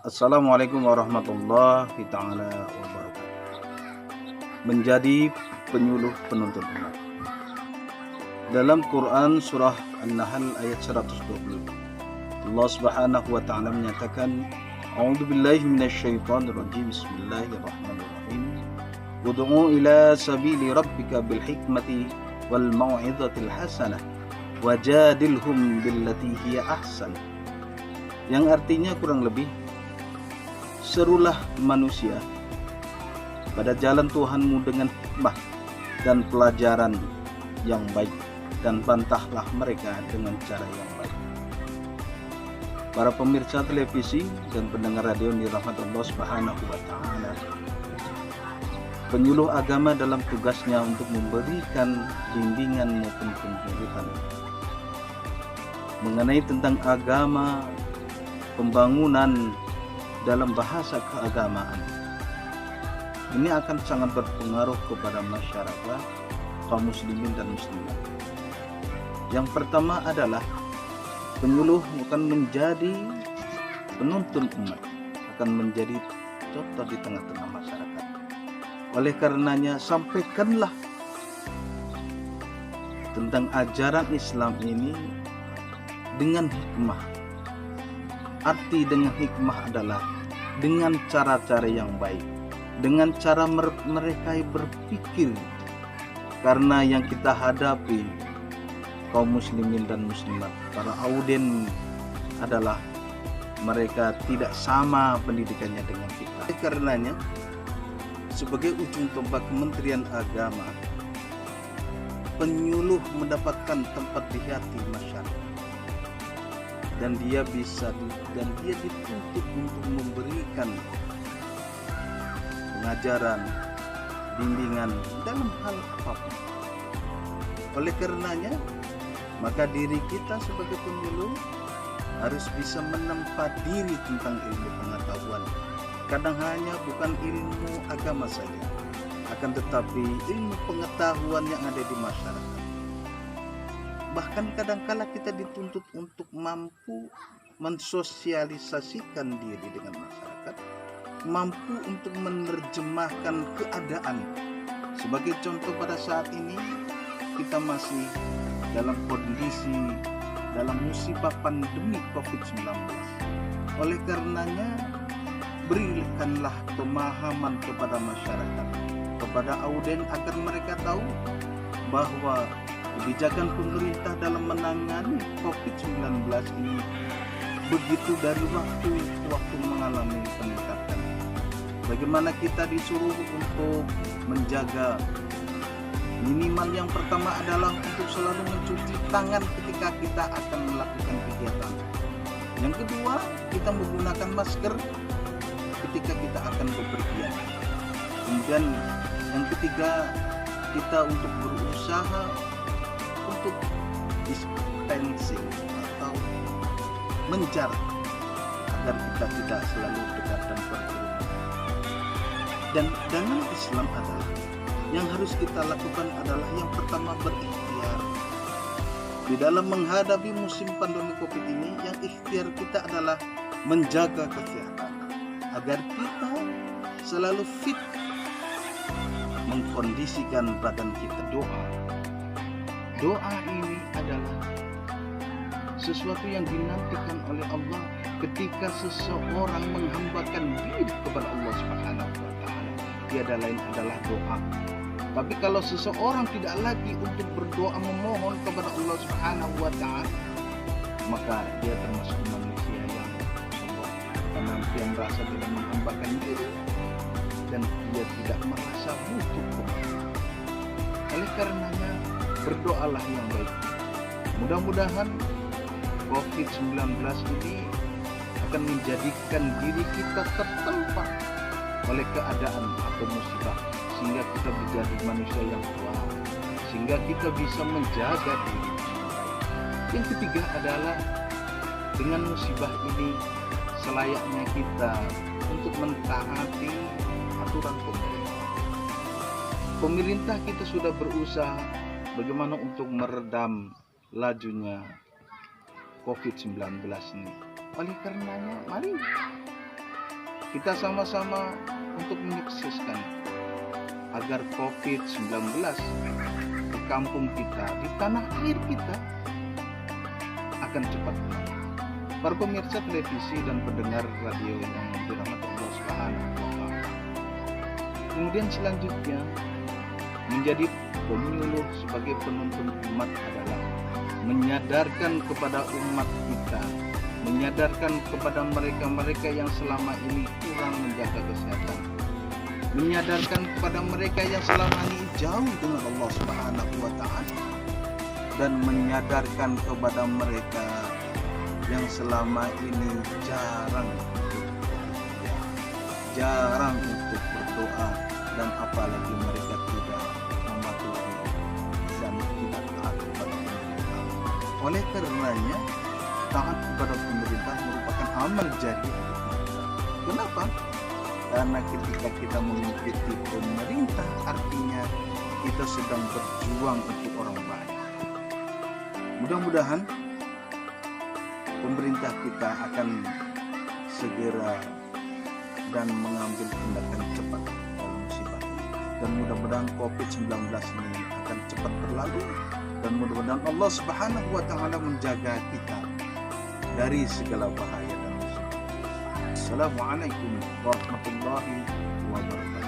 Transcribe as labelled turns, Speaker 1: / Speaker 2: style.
Speaker 1: Assalamualaikum warahmatullahi taala wabarakatuh. Menjadi penyuluh penuntun umat. Dalam Quran surah An-Nahl ayat 120, Allah Subhanahu wa taala menyatakan, A'udzubillahi minasyaitonir rajim. Bismillahirrahmanirrahim. Ud'u ila sabili rabbika bil hikmati wal mau'izatil hasanah wajadilhum billati hiya ahsan. Yang artinya kurang lebih, serulah manusia pada jalan Tuhanmu dengan hikmah dan pelajaran yang baik, dan bantahlah mereka dengan cara yang baik. Para pemirsa televisi dan pendengar radio dirahmati Allah Subhanahu wa taala, penyuluh agama dalam tugasnya untuk memberikan bimbingan maupun penyuluhan mengenai tentang agama, pembangunan dalam bahasa keagamaan. Ini akan sangat berpengaruh kepada masyarakat, kaum muslimin dan muslimat. Yang pertama adalah penyuluh akan menjadi penuntun umat, akan menjadi contoh di tengah-tengah masyarakat. Oleh karenanya, sampaikanlah tentang ajaran Islam ini dengan hikmah. Arti dengan hikmah adalah dengan cara-cara yang baik, dengan cara mereka berpikir. Karena yang kita hadapi kaum muslimin dan muslimat, para auden adalah mereka tidak sama pendidikannya dengan kita. Karenanya, sebagai ujung tombak Kementerian Agama, penyuluh mendapatkan tempat di hati masyarakat. Dan dia dituntut untuk memberikan pengajaran, bimbingan dalam hal apapun. Oleh karenanya, maka diri kita sebagai penyuluh harus bisa menempa diri tentang ilmu pengetahuan. Kadang hanya bukan ilmu agama saja, akan tetapi ilmu pengetahuan yang ada di masyarakat. Bahkan kadangkala kita dituntut untuk mampu mensosialisasikan diri dengan masyarakat, mampu untuk menerjemahkan keadaan. Sebagai contoh, pada saat ini kita masih dalam kondisi, dalam musibah pandemi COVID-19. Oleh karenanya, berikanlah pemahaman kepada masyarakat, kepada auden, agar mereka tahu bahwa kebijakan pemerintah dalam menangani COVID-19 ini begitu dari waktu ke waktu mengalami peningkatan. Bagaimana kita disuruh untuk menjaga, minimal yang pertama adalah untuk selalu mencuci tangan ketika kita akan melakukan kegiatan. Yang kedua, kita menggunakan masker ketika kita akan bepergian. Kemudian yang ketiga, kita untuk berusaha untuk dispensing atau menjarak agar kita tidak selalu dekat dan berkerumun. Dan dalam Islam adalah yang harus kita lakukan adalah yang pertama, berikhtiar. Di dalam menghadapi musim pandemi COVID ini, yang ikhtiar kita adalah menjaga kesehatan agar kita selalu fit, mengkondisikan badan kita. Doa ini adalah sesuatu yang dinantikan oleh Allah ketika seseorang menghambakan diri kepada Allah Subhanahu wa taala. Tiada lain adalah doa. Tapi kalau seseorang tidak lagi untuk berdoa memohon kepada Allah Subhanahu wa taala, maka dia termasuk manusia yang sombong, karena dia merasa tidak menghambakan diri dan dia tidak merasa butuh kepada Allah. Oleh karenanya, berdoalah yang baik. Mudah-mudahan COVID-19 ini akan menjadikan diri kita tertempa oleh keadaan atau musibah, sehingga kita menjadi manusia yang kuat, sehingga kita bisa menjaga diri. Yang ketiga adalah, dengan musibah ini selayaknya kita untuk mentaati aturan pemerintah. Pemerintah kita sudah berusaha bagaimana untuk meredam lajunya COVID-19 ini. Oleh karenanya, mari Kita sama-sama untuk menyukseskan agar COVID-19 di kampung kita, di tanah air kita akan cepat berlalu. Para pemirsa televisi dan pendengar radio yang dirahmati Allah Subhanahu wa Ta'ala. Kemudian selanjutnya menjadi penyuluh sebagai penuntun umat adalah menyadarkan kepada umat kita, menyadarkan kepada mereka-mereka yang selama ini kurang menjaga kesehatan, menyadarkan kepada mereka yang selama ini jauh dengan Allah Subhanahu wa Ta'ala, dan menyadarkan kepada mereka yang selama ini jarang untuk berdoa, dan apalagi mereka tidak mematuhi dan tidak taat kepada pemerintah. Oleh karenanya, taat kepada pemerintah merupakan amal jariah. Kenapa? Karena ketika kita mengikuti pemerintah, artinya kita sedang berjuang untuk orang banyak. Mudah-mudahan pemerintah kita akan segera dan mengambil tindakan cepat dalam musibah ini. Dan mudah-mudahan COVID-19 ini akan cepat berlalu. Dan mudah-mudahan Allah Subhanahu wa Ta'ala menjaga kita dari segala bahaya dan musibah. Assalamualaikum warahmatullahi wabarakatuh.